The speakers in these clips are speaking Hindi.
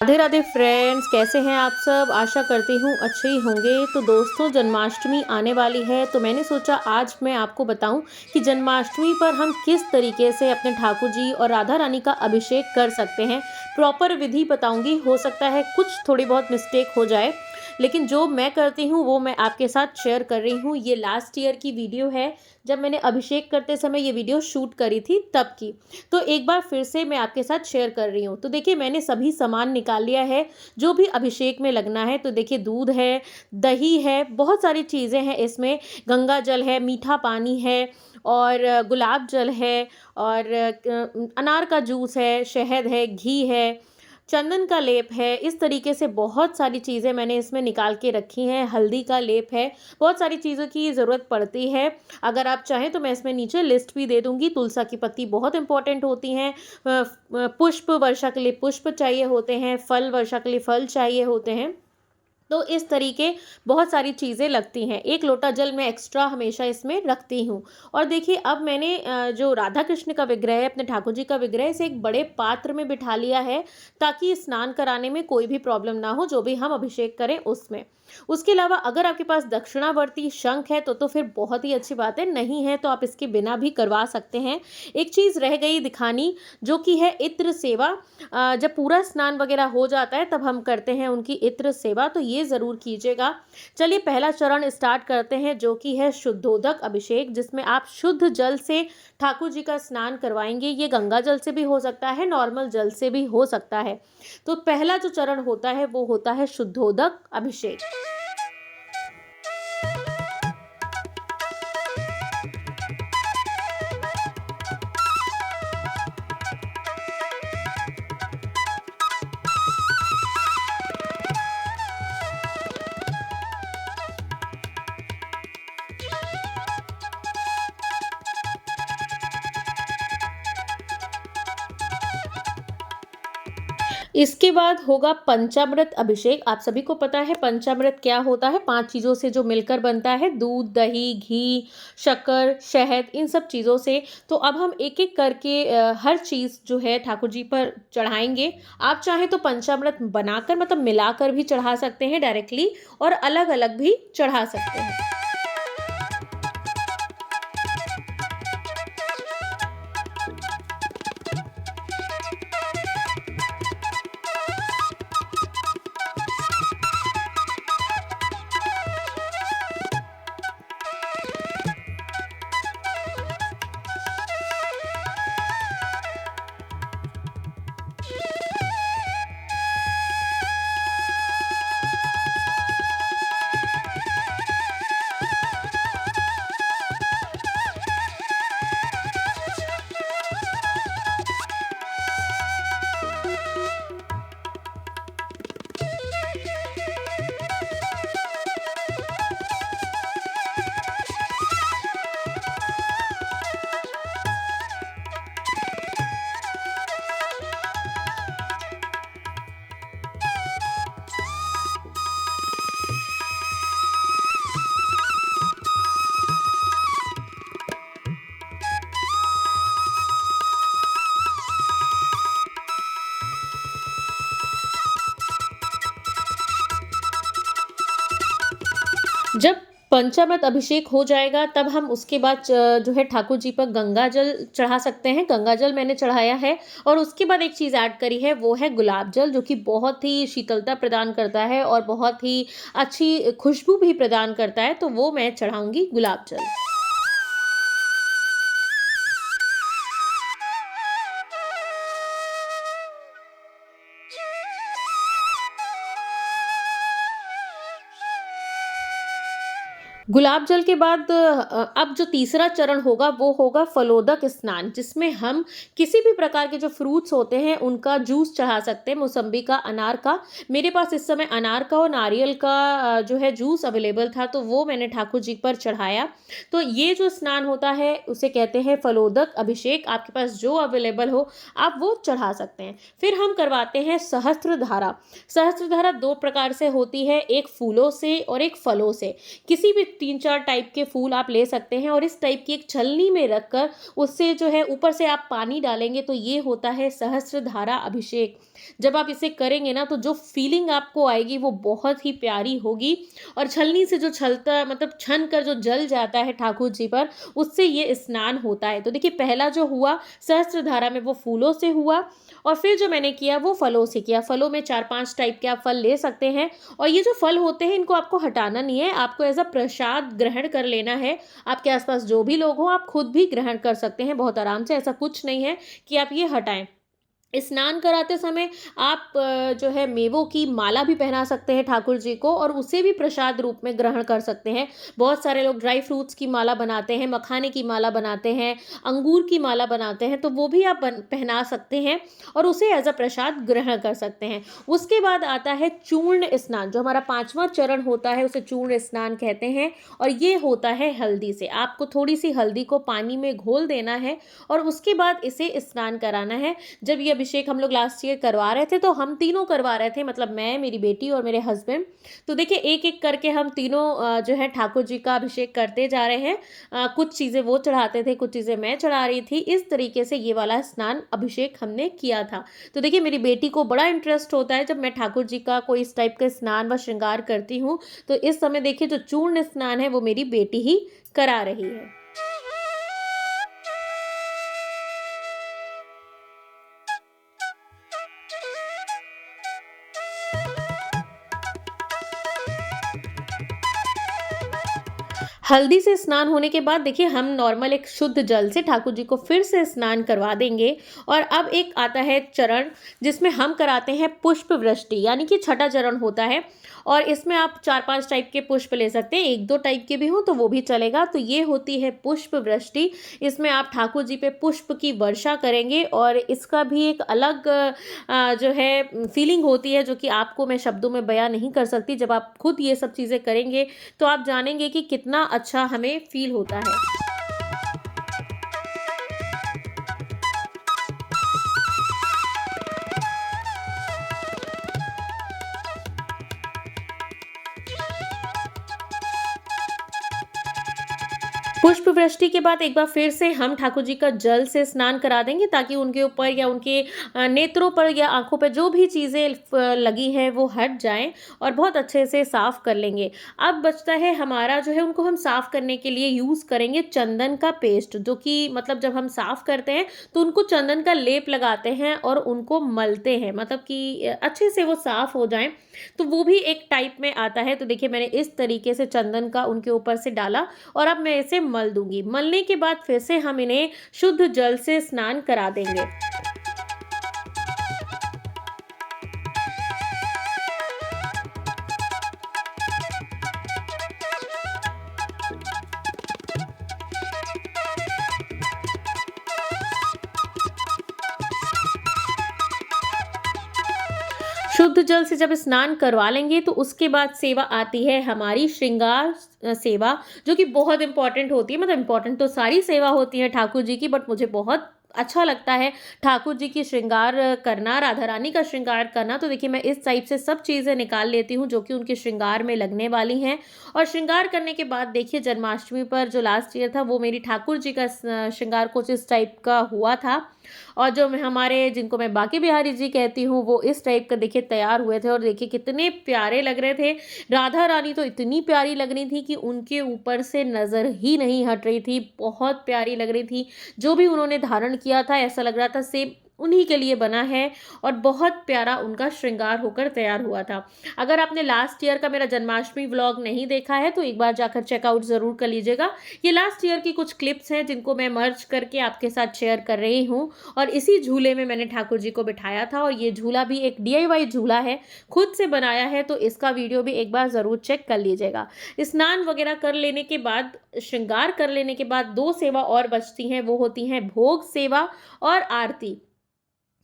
राधे राधे फ्रेंड्स, कैसे हैं आप सब। आशा करती हूँ अच्छे ही होंगे। तो दोस्तों, जन्माष्टमी आने वाली है, तो मैंने सोचा आज मैं आपको बताऊं कि जन्माष्टमी पर हम किस तरीके से अपने ठाकुर जी और राधा रानी का अभिषेक कर सकते हैं। प्रॉपर विधि बताऊंगी। हो सकता है कुछ थोड़ी बहुत मिस्टेक हो जाए, लेकिन जो मैं करती हूँ वो मैं आपके साथ शेयर कर रही हूँ। ये लास्ट ईयर की वीडियो है, जब मैंने अभिषेक करते समय ये वीडियो शूट करी थी तब की। तो एक बार फिर से मैं आपके साथ शेयर कर रही हूँ। तो देखिए, मैंने सभी सामान निकाल लिया है जो भी अभिषेक में लगना है। तो देखिए, दूध है, दही है, बहुत सारी चीज़ें हैं इसमें। गंगा जल है, मीठा पानी है, और गुलाब जल है, और अनार का जूस है, शहद है, घी है, चंदन का लेप है। इस तरीके से बहुत सारी चीज़ें मैंने इसमें निकाल के रखी हैं। हल्दी का लेप है। बहुत सारी चीज़ों की ज़रूरत पड़ती है। अगर आप चाहें तो मैं इसमें नीचे लिस्ट भी दे दूँगी। तुलसा की पत्ती बहुत इंपॉर्टेंट होती हैं। पुष्प वर्षा के लिए पुष्प चाहिए होते हैं। फल वर्षा के लिए फल चाहिए होते हैं। तो इस तरीके बहुत सारी चीज़ें लगती हैं। 1 लोटा जल मैं एक्स्ट्रा हमेशा इसमें रखती हूँ। और देखिए, अब मैंने जो राधा कृष्ण का विग्रह है, अपने ठाकुर जी का विग्रह, इसे एक बड़े पात्र में बिठा लिया है, ताकि स्नान कराने में कोई भी प्रॉब्लम ना हो, जो भी हम अभिषेक करें उसमें। उसके अलावा अगर आपके पास दक्षिणावर्ती शंख है तो फिर बहुत ही अच्छी बात है। नहीं है तो आप इसके बिना भी करवा सकते हैं। एक चीज़ रह गई दिखानी, जो कि है इत्र सेवा। जब पूरा स्नान वगैरह हो जाता है तब हम करते हैं उनकी इत्र सेवा, तो ये ज़रूर कीजिएगा। चलिए, पहला चरण स्टार्ट करते हैं, जो कि है शुद्धोदक अभिषेक, जिसमें आप शुद्ध जल से ठाकुर जी का स्नान करवाएंगे। ये गंगा जल से भी हो सकता है, नॉर्मल जल से भी हो सकता है। तो पहला जो चरण होता है वो होता है शुद्धोदक अभिषेक। इसके बाद होगा पंचामृत अभिषेक। आप सभी को पता है पंचामृत क्या होता है। 5 चीज़ों से जो मिलकर बनता है, दूध, दही, घी, शक्कर, शहद, इन सब चीज़ों से। तो अब हम एक-एक करके हर चीज़ जो है ठाकुर जी पर चढ़ाएँगे। आप चाहें तो पंचामृत बनाकर, मतलब मिलाकर भी चढ़ा सकते हैं डायरेक्टली, और अलग-अलग भी चढ़ा सकते हैं। जब पंचामृत अभिषेक हो जाएगा तब हम उसके बाद जो है ठाकुर जी पर गंगा जल चढ़ा सकते हैं। गंगा जल मैंने चढ़ाया है, और उसके बाद एक चीज़ ऐड करी है, वो है गुलाब जल, जो कि बहुत ही शीतलता प्रदान करता है और बहुत ही अच्छी खुशबू भी प्रदान करता है। तो वो मैं चढ़ाऊँगी गुलाब जल। गुलाब जल के बाद अब जो तीसरा चरण होगा वो होगा फलोदक स्नान, जिसमें हम किसी भी प्रकार के जो फ्रूट्स होते हैं उनका जूस चढ़ा सकते हैं। मौसम्बी का, अनार का। मेरे पास इस समय अनार का और नारियल का जो है जूस अवेलेबल था, तो वो मैंने ठाकुर जी पर चढ़ाया। तो ये जो स्नान होता है उसे कहते हैं फलोदक अभिषेक। आपके पास जो अवेलेबल हो आप वो चढ़ा सकते हैं। फिर हम करवाते हैं सहस्त्र धारा। सहस्त्र धारा 2 प्रकार से होती है, एक फूलों से और एक फलों से। किसी भी 3-4 टाइप के फूल आप ले सकते हैं, और इस टाइप की एक छलनी में रखकर उससे जो है ऊपर से आप पानी डालेंगे, तो ये होता है सहस्त्र धारा अभिषेक। जब आप इसे करेंगे ना तो जो फीलिंग आपको आएगी वो बहुत ही प्यारी होगी। और छलनी से जो छलता मतलब छन कर जो जल जाता है ठाकुर जी पर, उससे ये स्नान होता है। तो देखिए पहला जो हुआ सहस्त्रधारा में वो फूलों से हुआ, और फिर जो मैंने किया वो फलों से किया। फलों में 4-5 टाइप के आप फल ले सकते हैं, और ये जो फल होते हैं इनको आपको हटाना नहीं है, आपको एज़ अ प्रसाद ग्रहण कर लेना है। आपके आस-पास जो भी लोग हों आप खुद भी ग्रहण कर सकते हैं बहुत आराम से, ऐसा कुछ नहीं है कि आप ये हटाएँ। स्नान कराते समय आप जो है मेवों की माला भी पहना सकते हैं ठाकुर जी को, और उसे भी प्रसाद रूप में ग्रहण कर सकते हैं। बहुत सारे लोग ड्राई फ्रूट्स की माला बनाते हैं, मखाने की माला बनाते हैं, अंगूर की माला बनाते हैं, तो वो भी आप पहना सकते हैं और उसे एज अ प्रसाद ग्रहण कर सकते हैं। उसके बाद आता है चूर्ण स्नान, जो हमारा 5वां चरण होता है उसे चूर्ण स्नान कहते हैं, और ये होता है हल्दी से। आपको थोड़ी सी हल्दी को पानी में घोल देना है और उसके बाद इसे स्नान कराना है। जब ये अभिषेक हम लोग लास्ट ईयर करवा रहे थे तो हम तीनों करवा रहे थे, मतलब मैं, मेरी बेटी और मेरे हस्बैंड। तो देखिए एक-एक करके हम तीनों जो है ठाकुर जी का अभिषेक करते जा रहे हैं। कुछ चीज़ें वो चढ़ाते थे, कुछ चीज़ें मैं चढ़ा रही थी। इस तरीके से ये वाला स्नान अभिषेक हमने किया था। तो देखिए मेरी बेटी को बड़ा इंटरेस्ट होता है जब मैं ठाकुर जी का कोई इस टाइप का स्नान व श्रृंगार करती हूँ। तो इस समय देखिए जो चूर्ण स्नान है वो मेरी बेटी ही करा रही है। हल्दी से स्नान होने के बाद देखिए हम नॉर्मल एक शुद्ध जल से ठाकुर जी को फिर से स्नान करवा देंगे। और अब एक आता है चरण जिसमें हम कराते हैं पुष्प वृष्टि, यानी कि छठा चरण होता है, और इसमें आप 4-5 टाइप के पुष्प ले सकते हैं, 1-2 टाइप के भी हो तो वो भी चलेगा। तो ये होती है पुष्प वृष्टि। इसमें आप ठाकुर जी पे पुष्प की वर्षा करेंगे, और इसका भी एक अलग जो है फीलिंग होती है जो कि आपको मैं शब्दों में बयां नहीं कर सकती। जब आप खुद ये सब चीज़ें करेंगे तो आप जानेंगे कि कितना अच्छा हमें फ़ील होता है। पुष्प वृष्टि के बाद एक बार फिर से हम ठाकुर जी का जल से स्नान करा देंगे, ताकि उनके ऊपर या उनके नेत्रों पर या आँखों पे जो भी चीज़ें लगी हैं वो हट जाएँ, और बहुत अच्छे से साफ़ कर लेंगे। अब बचता है हमारा जो है, उनको हम साफ़ करने के लिए यूज़ करेंगे चंदन का पेस्ट, जो कि मतलब जब हम साफ़ करते हैं तो उनको चंदन का लेप लगाते हैं और उनको मलते हैं, मतलब कि अच्छे से वो साफ़ हो जाएँ। तो वो भी एक टाइप में आता है। तो देखिए मैंने इस तरीके से चंदन का उनके ऊपर से डाला, और अब मैं इसे मल दूँगी। मलने के बाद फिर से हम इन्हें शुद्ध जल से स्नान करा देंगे। शुद्ध जल से जब स्नान करवा लेंगे तो उसके बाद सेवा आती है हमारी श्रृंगार सेवा, जो कि बहुत इम्पोर्टेंट होती है। मतलब इम्पोर्टेंट तो सारी सेवा होती है ठाकुर जी की, बट मुझे बहुत अच्छा लगता है ठाकुर जी की श्रृंगार करना, राधा रानी का श्रृंगार करना। तो देखिए मैं इस टाइप से सब चीज़ें निकाल लेती हूँ जो कि उनके श्रृंगार में लगने वाली हैं। और श्रृंगार करने के बाद देखिए जन्माष्टमी पर जो लास्ट ईयर था वो मेरी ठाकुर जी का श्रृंगार कुछ इस टाइप का हुआ था। और जो मैं हमारे जिनको मैं बांके बिहारी जी कहती हूँ वो इस टाइप का देखिए तैयार हुए थे, और देखिए कितने प्यारे लग रहे थे। राधा रानी तो इतनी प्यारी लग रही थी कि उनके ऊपर से नज़र ही नहीं हट रही थी, बहुत प्यारी लग रही थी। जो भी उन्होंने धारण किया था ऐसा लग रहा था सेम उन्हीं के लिए बना है, और बहुत प्यारा उनका श्रृंगार होकर तैयार हुआ था। अगर आपने लास्ट ईयर का मेरा जन्माष्टमी व्लॉग नहीं देखा है तो एक बार जाकर चेकआउट ज़रूर कर लीजिएगा। ये लास्ट ईयर की कुछ क्लिप्स हैं जिनको मैं मर्ज करके आपके साथ शेयर कर रही हूँ, और इसी झूले में मैंने ठाकुर जी को बिठाया था। और ये झूला भी एक DIY झूला है, खुद से बनाया है, तो इसका वीडियो भी एक बार ज़रूर चेक कर लीजिएगा। स्नान वगैरह कर लेने के बाद, श्रृंगार कर लेने के बाद 2 सेवा और बचती हैं, वो होती हैं भोग सेवा और आरती।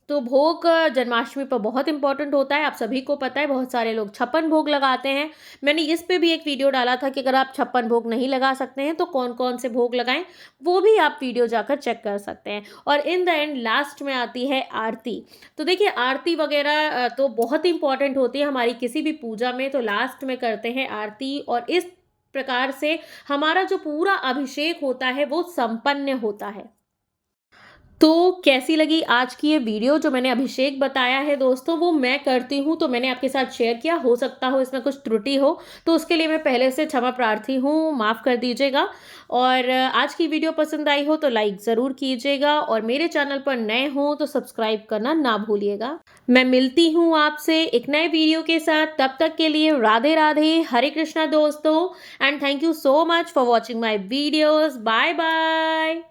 तो भोग जन्माष्टमी पर बहुत इम्पोर्टेंट होता है, आप सभी को पता है। बहुत सारे लोग 56 भोग लगाते हैं। मैंने इस पे भी एक वीडियो डाला था कि अगर आप 56 भोग नहीं लगा सकते हैं तो कौन-कौन से भोग लगाएँ, वो भी आप वीडियो जाकर चेक कर सकते हैं। और इन द एंड लास्ट में आती है आरती। तो देखिए आरती वगैरह तो बहुत इम्पोर्टेंट होती है हमारी किसी भी पूजा में, तो लास्ट में करते हैं आरती, और इस प्रकार से हमारा जो पूरा अभिषेक होता है वो संपन्न होता है। तो कैसी लगी आज की ये वीडियो जो मैंने अभिषेक बताया है दोस्तों, वो मैं करती हूँ तो मैंने आपके साथ शेयर किया। हो सकता हो इसमें कुछ त्रुटि हो, तो उसके लिए मैं पहले से क्षमा प्रार्थी हूँ, माफ़ कर दीजिएगा। और आज की वीडियो पसंद आई हो तो लाइक ज़रूर कीजिएगा और मेरे चैनल पर नए हो तो सब्सक्राइब करना ना भूलिएगा। मैं मिलती हूँ आपसे एक नए वीडियो के साथ, तब तक के लिए राधे राधे, हरे कृष्णा दोस्तों, and thank you so much for watching my videos. Bye bye.